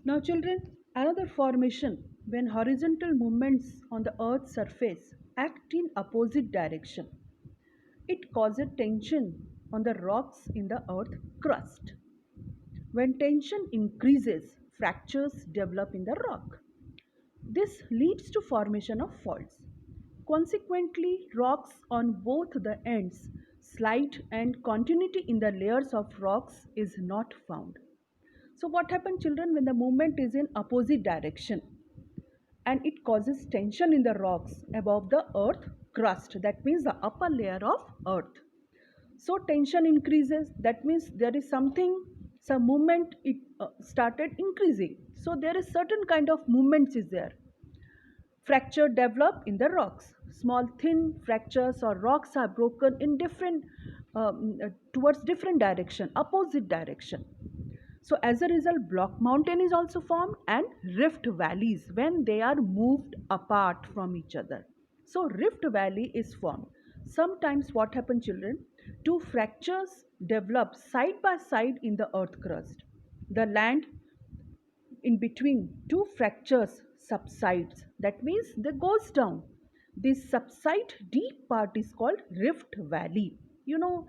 Now, children, another formation when horizontal movements on the Earth's surface act in opposite direction. It causes tension on the rocks in the Earth crust. When tension increases, fractures develop in the rock. This leads to formation of faults. Consequently, rocks on both the ends slide and continuity in the layers of rocks is not found. So what happens, children, when the movement is in opposite direction and it causes tension in the rocks above the earth crust, that means the upper layer of earth. So tension increases, that means there is something, some movement it started increasing. So there is certain kind of movements is there. Fracture develop in the rocks. Small thin fractures or rocks are broken in different towards different direction, opposite direction. So as a result, block mountain is also formed and rift valleys when they are moved apart from each other. So rift valley is formed. Sometimes what happens, children? Two fractures develop side by side in the earth crust. The land in between two fractures subsides, that means they goes down. This subside deep part is called rift valley. you know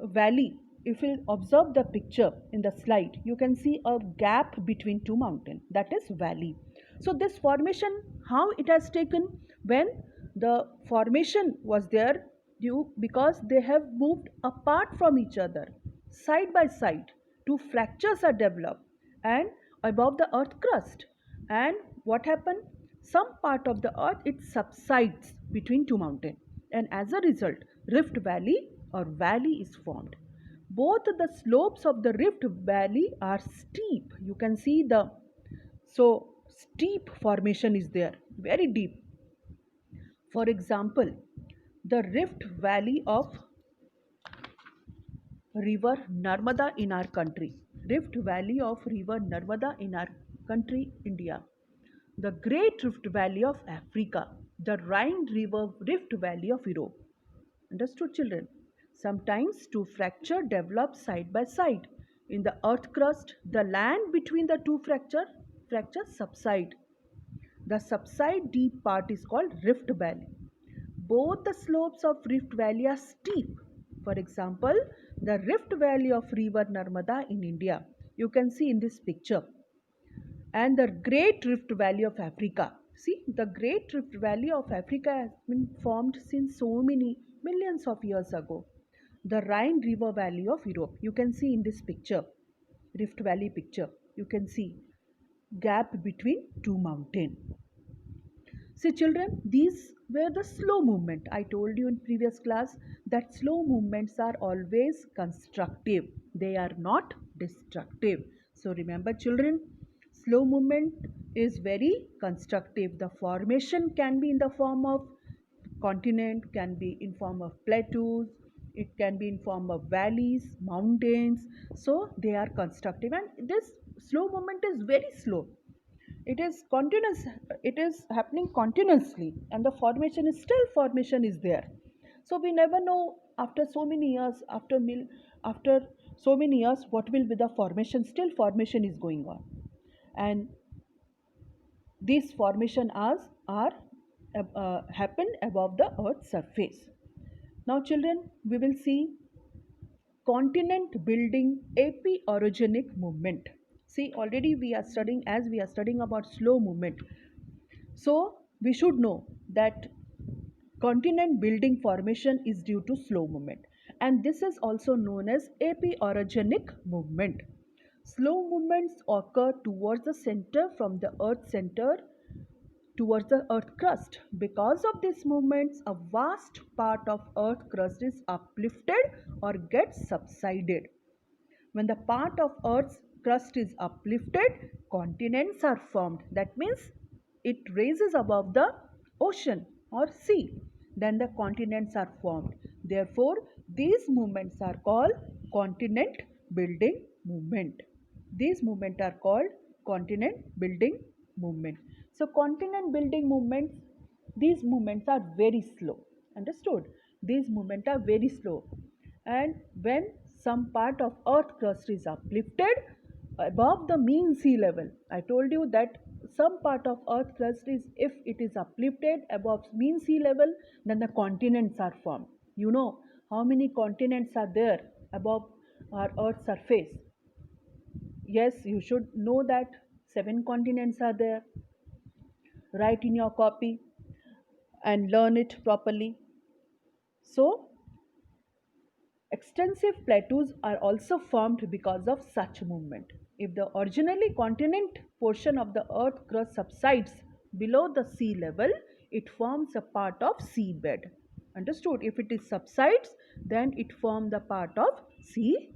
Valley, if you observe the picture in the slide, you can see a gap between two mountains, that is valley. So this formation, how it has taken, when the formation was there due because they have moved apart from each other, side by side two fractures are developed and above the earth crust. And what happened, some part of the earth it subsides between two mountains, and as a result rift valley or valley is formed. Both the slopes of the rift valley are steep, you can see the, so steep formation is there, very deep. For example, the rift valley of river Narmada in our country, rift valley of river Narmada in our country India, the great rift valley of Africa, the Rhine river rift valley of Europe. Understood, children? Sometimes two fractures develop side by side in the earth crust. The land between the two fractures subside. The subside deep part is called rift valley. Both the slopes of rift valley are steep. For example, the rift valley of river Narmada in India, you can see in this picture, and the great rift valley of Africa. See, the great rift valley of Africa has been formed since so many millions of years ago. The Rhine river valley of Europe, you can see in this picture, rift valley picture, you can see gap between two mountains. See, children, these were the slow movement. I told you in previous class that slow movements are always constructive. They are not destructive. So remember, children, slow movement is very constructive. The formation can be in the form of continent, can be in form of plateaus, it can be in form of valleys, mountains. So they are constructive, and this slow movement is very slow, it is continuous, it is happening continuously, and the formation is still, formation is there. So we never know after so many years, after so many years what will be the formation, still formation is going on. And these formation are happen above the earth's surface. Now, children, we will see continent building api-orogenic movement. See, already we are studying, as we are studying about slow movement, so we should know that continent building formation is due to slow movement, and this is also known as api-orogenic movement. Slow movements occur towards the center, from the earth center towards the earth crust. Because of these movements, a vast part of earth crust is uplifted or gets subsided. When the part of earth's crust is uplifted, continents are formed, that means it raises above the ocean or sea, then the continents are formed. Therefore these movements are called continent building movement. These movements are called continent building movement. So continent building movements, these movements are very slow. Understood? These movements are very slow, and when some part of earth crust is uplifted, above the mean sea level. I told you that some part of earth crust is, if it is uplifted above mean sea level, then the continents are formed. You know how many continents are there above our earth's surface? Yes, you should know that 7 continents are there. Write in your copy and learn it properly. So extensive plateaus are also formed because of such movement. If the originally continent portion of the earth crust subsides below the sea level, it forms a part of seabed. Understood? If it is subsides, then it forms the part of sea